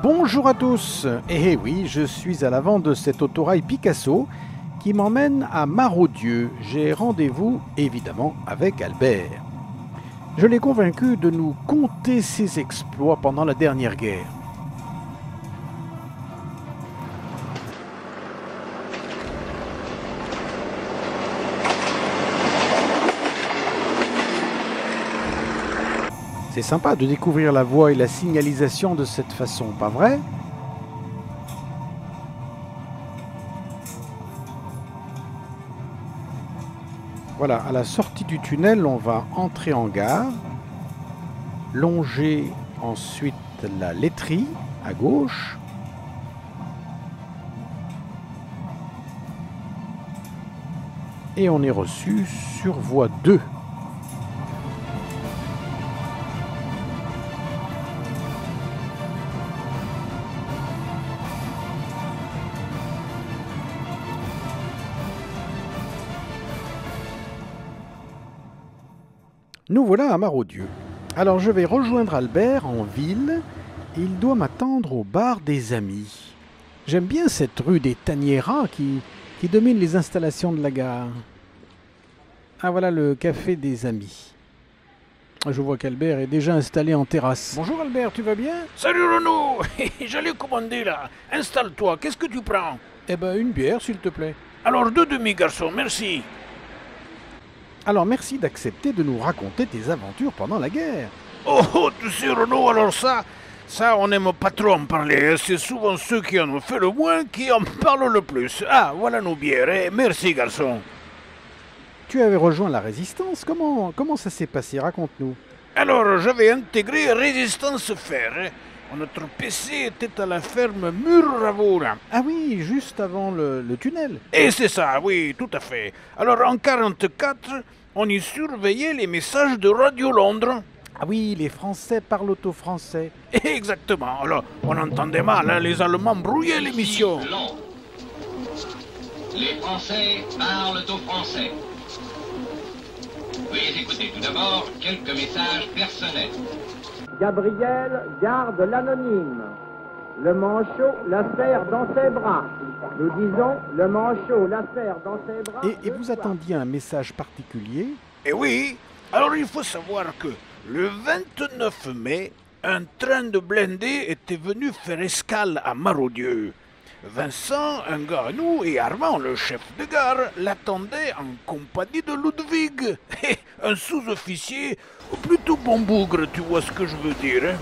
Bonjour à tous. Eh oui, je suis à l'avant de cet autorail Picasso qui m'emmène à Marodieux. J'ai rendez-vous évidemment avec Albert. Je l'ai convaincu de nous conter ses exploits pendant la dernière guerre. C'est sympa de découvrir la voie et la signalisation de cette façon, pas vrai? Voilà, à la sortie du tunnel, on va entrer en gare, longer ensuite la laiterie à gauche, et on est reçu sur voie 2. Nous voilà à Marodieux. Alors je vais rejoindre Albert en ville et il doit m'attendre au bar des Amis. J'aime bien cette rue des Taniéras qui domine les installations de la gare. Ah voilà le café des Amis. Je vois qu'Albert est déjà installé en terrasse. Bonjour Albert, tu vas bien? Salut Renaud. J'allais commander là. Installe-toi, qu'est-ce que tu prends? Eh ben une bière s'il te plaît. Alors deux demi garçon, merci. Alors merci d'accepter de nous raconter tes aventures pendant la guerre. Oh, tu sais Renaud, alors ça on n'aime pas trop en parler. C'est souvent ceux qui en ont fait le moins qui en parlent le plus. Ah, voilà nos bières, eh. Merci garçon. Tu avais rejoint la Résistance, comment ça s'est passé? Raconte-nous. Alors, j'avais intégré Résistance Fer. Notre PC était à la ferme Mur-Ravour. Ah oui, juste avant le tunnel. Et c'est ça, oui, tout à fait. Alors, en 1944, on y surveillait les messages de Radio Londres. Ah oui, les Français parlent au français. Exactement. Alors, on entendait mal, hein, les Allemands brouillaient l'émission. Les Français parlent au français. Veuillez écouter tout d'abord quelques messages personnels. Gabriel garde l'anonyme. Le manchot la serre dans ses bras. Nous disons, le manchot la serre dans ses bras. Et vous attendiez un message particulier? Eh oui. Alors, il faut savoir que le 29 mai, un train de blindés était venu faire escale à Marodieux. Vincent, un gars à nous, et Armand, le chef de gare, l'attendaient en compagnie de Ludwig, un sous-officier plutôt bon bougre, tu vois ce que je veux dire. Hein?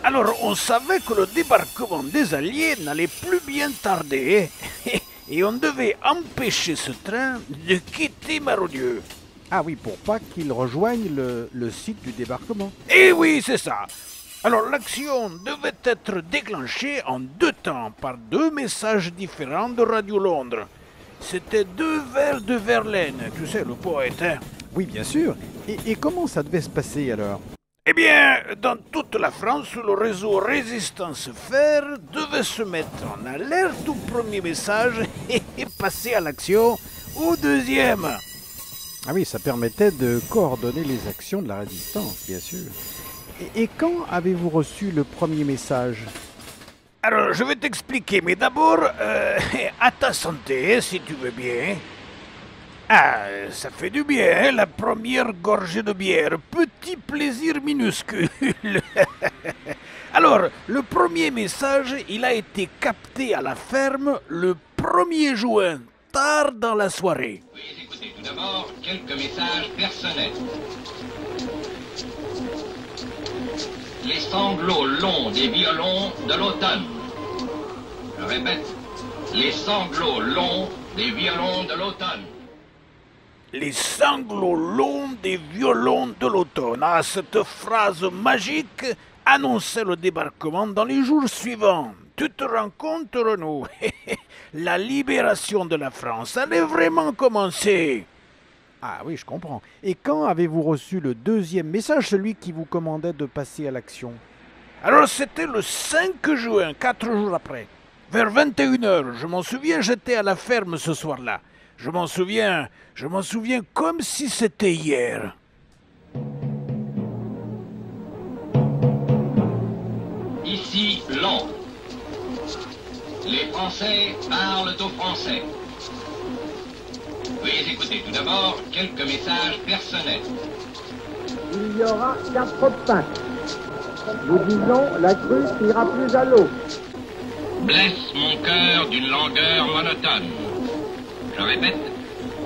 Alors, on savait que le débarquement des Alliés n'allait plus bien tarder, et on devait empêcher ce train de quitter Marodieux. Ah oui, pour pas qu'il rejoigne le site du débarquement. Eh oui, c'est ça. Alors l'action devait être déclenchée en 2 temps par 2 messages différents de Radio Londres. C'était 2 vers de Verlaine, tu sais, le poète, hein? Oui, bien sûr. Et comment ça devait se passer alors? Eh bien, dans toute la France, le réseau Résistance Fer devait se mettre en alerte au premier message et passer à l'action au deuxième. Ah oui, ça permettait de coordonner les actions de la résistance, bien sûr. Et quand avez-vous reçu le premier message? Alors, je vais t'expliquer, mais d'abord, à ta santé, si tu veux bien. Ah, ça fait du bien, hein, la première gorgée de bière. Petit plaisir minuscule. Alors, le premier message, il a été capté à la ferme le 1er juin, tard dans la soirée. Veuillez écouter tout d'abord quelques messages personnels. Les sanglots longs des violons de l'automne. Je répète, les sanglots longs des violons de l'automne. Les sanglots longs des violons de l'automne. Ah, cette phrase magique annonçait le débarquement dans les jours suivants. Tu te rends compte, Renaud? La libération de la France allait vraiment commencer. Ah oui, je comprends. Et quand avez-vous reçu le deuxième message, celui qui vous commandait de passer à l'action? Alors c'était le 5 juin, 4 jours après. Vers 21h, je m'en souviens, j'étais à la ferme ce soir-là. Je m'en souviens comme si c'était hier. si long. Les Français parlent aux Français. Veuillez écouter tout d'abord quelques messages personnels. Il y aura 4 pains. Nous disons, la crue n'ira plus à l'eau. Blesse mon cœur d'une langueur monotone. Je répète,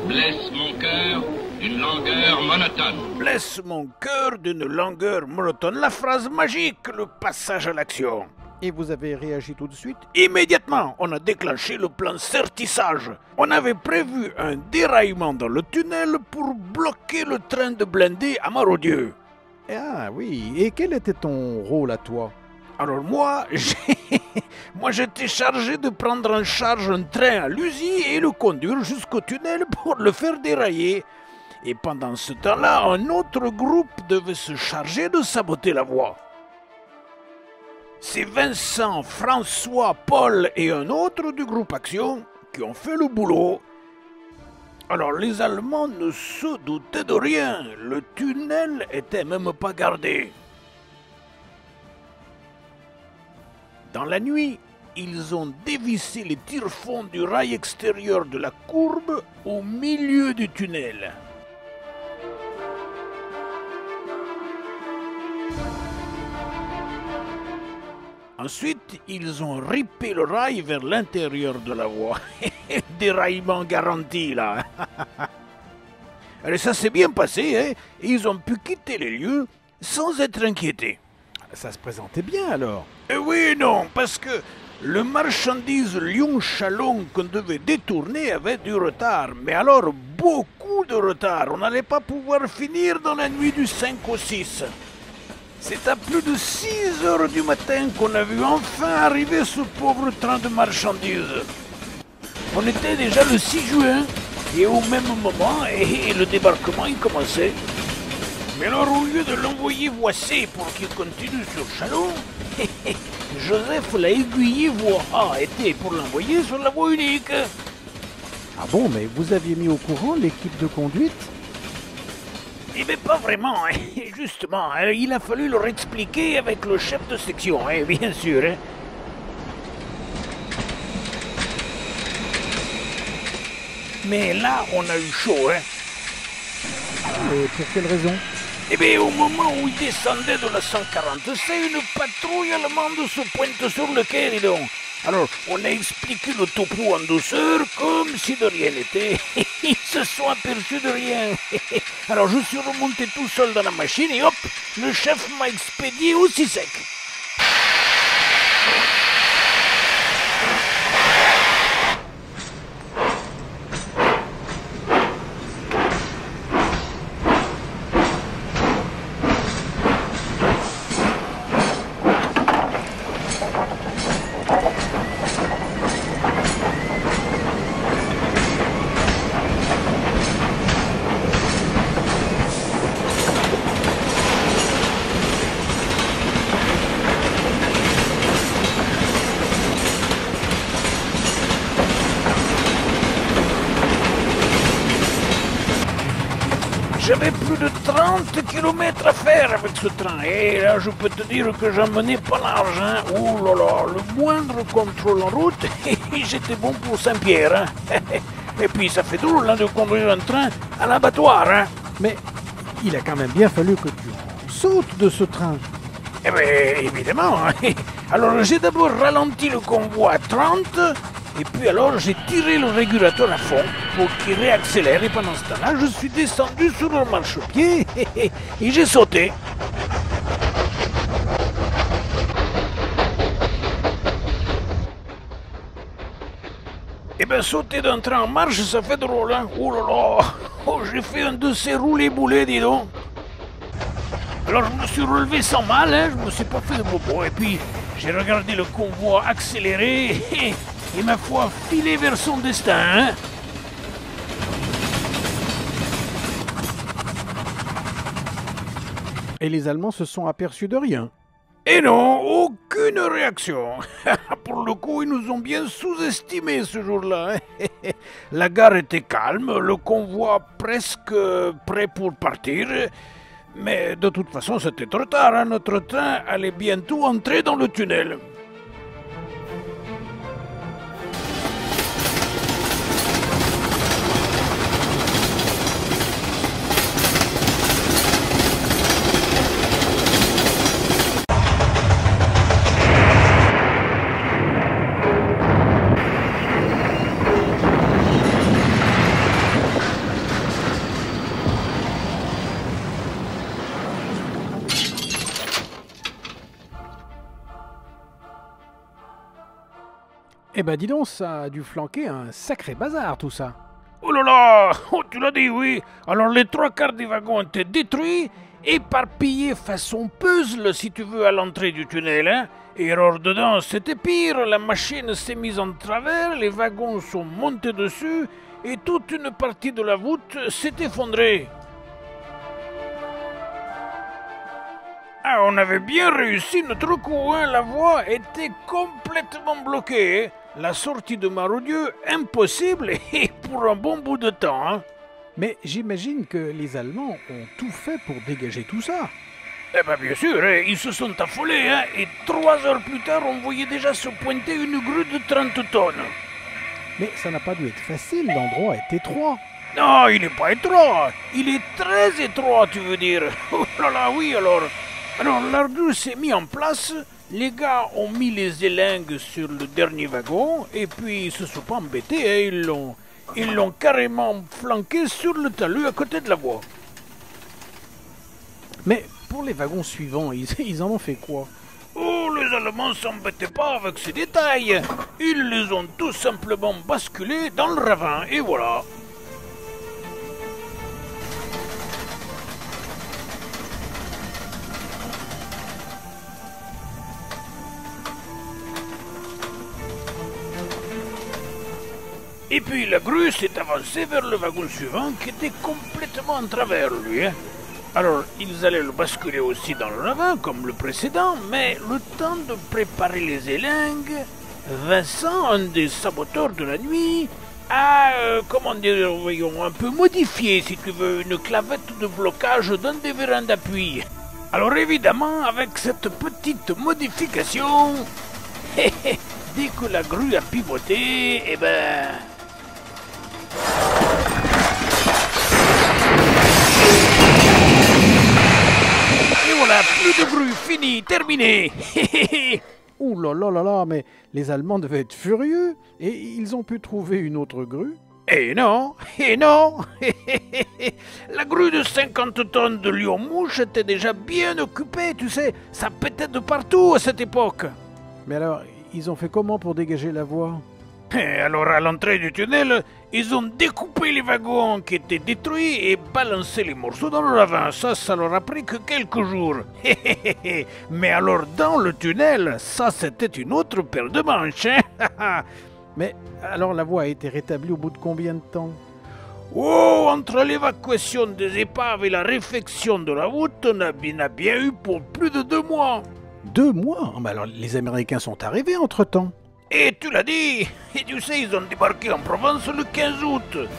blesse mon cœur d'une langueur monotone. Blesse mon cœur d'une langueur monotone. La phrase magique, le passage à l'action. Et vous avez réagi tout de suite? Immédiatement, on a déclenché le plan certissage. On avait prévu un déraillement dans le tunnel pour bloquer le train de blindés à Marodieu. Ah oui, et quel était ton rôle à toi? Alors moi, j'étais chargé de prendre en charge un train à l'usine et le conduire jusqu'au tunnel pour le faire dérailler. Et pendant ce temps-là, un autre groupe devait se charger de saboter la voie. C'est Vincent, François, Paul et un autre du groupe Action qui ont fait le boulot. Alors les Allemands ne se doutaient de rien, le tunnel était même pas gardé. Dans la nuit, ils ont dévissé les tire-fonds du rail extérieur de la courbe au milieu du tunnel. Ensuite, ils ont ripé le rail vers l'intérieur de la voie. Déraillement garanti, là. Allez, ça s'est bien passé, hein? Ils ont pu quitter les lieux sans être inquiétés. Ça se présentait bien alors. Oui et non, parce que le marchandise Lyon-Chalon qu'on devait détourner avait du retard. Mais alors, beaucoup de retard. On n'allait pas pouvoir finir dans la nuit du 5 au 6. C'est à plus de 6 heures du matin qu'on a vu enfin arriver ce pauvre train de marchandises. On était déjà le 6 juin, et au même moment, le débarquement il commençait. Mais alors au lieu de l'envoyer voici pour qu'il continue sur Chalon, Joseph l'a aiguillé voie A était pour l'envoyer sur la voie unique. Ah bon, mais vous aviez mis au courant l'équipe de conduite? Eh bien, pas vraiment, hein. Justement, hein. Il a fallu leur expliquer avec le chef de section, hein, bien sûr. Hein. Mais là, on a eu chaud, hein. Et pour quelle raison? Eh bien, au moment où il descendait de la 140C, une patrouille allemande se pointe sur le quai, dis donc. Alors, on a expliqué le topo en douceur, comme si de rien n'était. Ils se sont aperçus de rien. Alors, je suis remonté tout seul dans la machine et hop, le chef m'a expédié aussi sec. J'avais plus de 30 km à faire avec ce train. Et là, je peux te dire que j'en menais pas large. Hein. Oh là là, le moindre contrôle en route, j'étais bon pour Saint-Pierre. Hein. Et puis, ça fait drôle hein, de conduire un train à l'abattoir. Hein. Mais il a quand même bien fallu que tu sautes de ce train. Eh bien, évidemment. Hein. Alors, j'ai d'abord ralenti le convoi à 30. Et puis alors, j'ai tiré le régulateur à fond pour qu'il réaccélère. Et pendant ce temps-là, je suis descendu sur le marchepied et j'ai sauté. Eh bien, sauter d'un train en marche, ça fait drôle, hein. Oh là là, oh, j'ai fait un de ces roulés-boulés, dis donc. Alors, je me suis relevé sans mal, hein. Je me suis pas fait de bobo. Et puis, j'ai regardé le convoi accélérer et ma foi, filer vers son destin, hein. Et les Allemands se sont aperçus de rien. Et non, aucune réaction. Pour le coup, ils nous ont bien sous-estimés ce jour-là. La gare était calme, le convoi presque prêt pour partir. Mais de toute façon, c'était trop tard, hein. Notre train allait bientôt entrer dans le tunnel. Eh ben dis donc, ça a dû flanquer un sacré bazar tout ça. Oh là là, oh, tu l'as dit, oui. Alors les trois quarts des wagons ont été détruits, éparpillés façon puzzle, si tu veux, à l'entrée du tunnel. Hein. Et alors dedans, c'était pire. La machine s'est mise en travers, les wagons sont montés dessus, et toute une partie de la voûte s'est effondrée. Ah, on avait bien réussi notre coup, hein. La voie était complètement bloquée. Hein. La sortie de Marodieu, impossible, et pour un bon bout de temps. Hein. Mais j'imagine que les Allemands ont tout fait pour dégager tout ça. Eh bien bien sûr, hein, ils se sont affolés, hein, et 3 heures plus tard, on voyait déjà se pointer une grue de 30 tonnes. Mais ça n'a pas dû être facile, l'endroit est étroit. Non, il n'est pas étroit, il est très étroit, tu veux dire. Oh là là, oui alors. Alors la grue s'est mise en place, les gars ont mis les élingues sur le dernier wagon, et puis ils se sont pas embêtés, hein, ils l'ont carrément flanqué sur le talus à côté de la voie. Mais pour les wagons suivants, ils en ont fait quoi? Oh, les Allemands s'embêtaient pas avec ces détails. Ils les ont tout simplement basculés dans le ravin, et voilà. Et puis la grue s'est avancée vers le wagon suivant qui était complètement en travers, lui. Hein. Alors, ils allaient le basculer aussi dans le ravin, comme le précédent, mais le temps de préparer les élingues, Vincent, un des saboteurs de la nuit, a, comment dire, voyons, un peu modifié, si tu veux, une clavette de blocage d'un des vérins d'appui. Alors évidemment, avec cette petite modification, dès que la grue a pivoté, eh ben... Et voilà, plus de grue, fini, terminé. Ouh là là là là, mais les Allemands devaient être furieux, et ils ont pu trouver une autre grue. Et non, et non. La grue de 50 tonnes de lion-mouche était déjà bien occupée, tu sais, ça pétait de partout à cette époque. Mais alors, ils ont fait comment pour dégager la voie? Et alors à l'entrée du tunnel, ils ont découpé les wagons qui étaient détruits et balancé les morceaux dans le ravin. Ça leur a pris que quelques jours. Mais alors dans le tunnel, ça c'était une autre paire de manches. Hein. Mais alors la voie a été rétablie au bout de combien de temps? Oh, entre l'évacuation des épaves et la réfection de la voûte, on a bien eu pour plus de 2 mois. 2 mois? Mais alors les Américains sont arrivés entre-temps. Et tu l'as dit, et tu sais, ils ont débarqué en Provence le 15 août.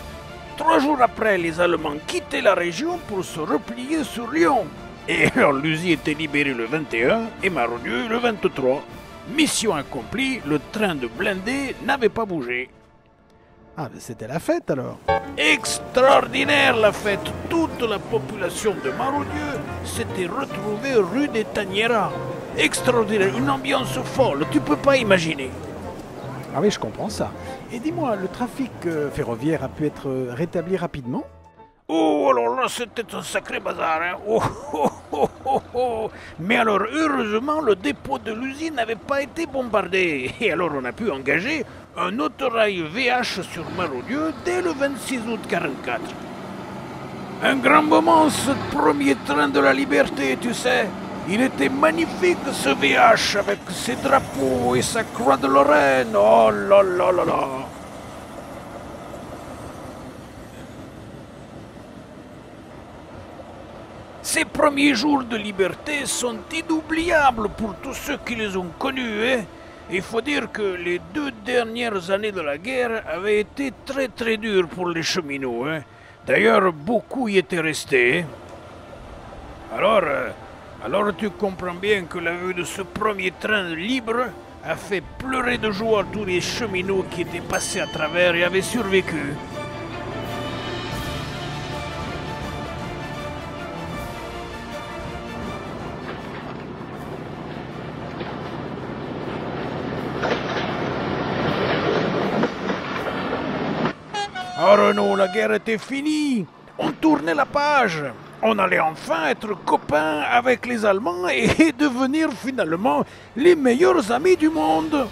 3 jours après, les Allemands quittaient la région pour se replier sur Lyon. Et alors Lusy était libéré le 21 et Marodieu le 23. Mission accomplie, le train de blindés n'avait pas bougé. Ah, mais c'était la fête alors. Extraordinaire la fête. Toute la population de Marodieu s'était retrouvée rue des Tanières. Extraordinaire, une ambiance folle, tu peux pas imaginer. Ah oui, je comprends ça. Et dis-moi, le trafic ferroviaire a pu être rétabli rapidement? Oh, alors là, c'était un sacré bazar, hein. Oh, oh, oh, oh, oh. Mais alors, heureusement, le dépôt de l'usine n'avait pas été bombardé. Et alors, on a pu engager un autorail VH sur Marodieu dès le 26 août 1944. Un grand moment, ce premier train de la liberté, tu sais. Il était magnifique, ce VH, avec ses drapeaux et sa croix de Lorraine. Oh là là là là. Ces premiers jours de liberté sont inoubliables pour tous ceux qui les ont connus. Hein. Il faut dire que les 2 dernières années de la guerre avaient été très très dures pour les cheminots. Hein. D'ailleurs, beaucoup y étaient restés. Alors tu comprends bien que la vue de ce premier train libre a fait pleurer de joie tous les cheminots qui étaient passés à travers et avaient survécu. Ah Renaud, la guerre était finie. On tournait la page. On allait enfin être copains avec les Allemands et devenir finalement les meilleurs amis du monde.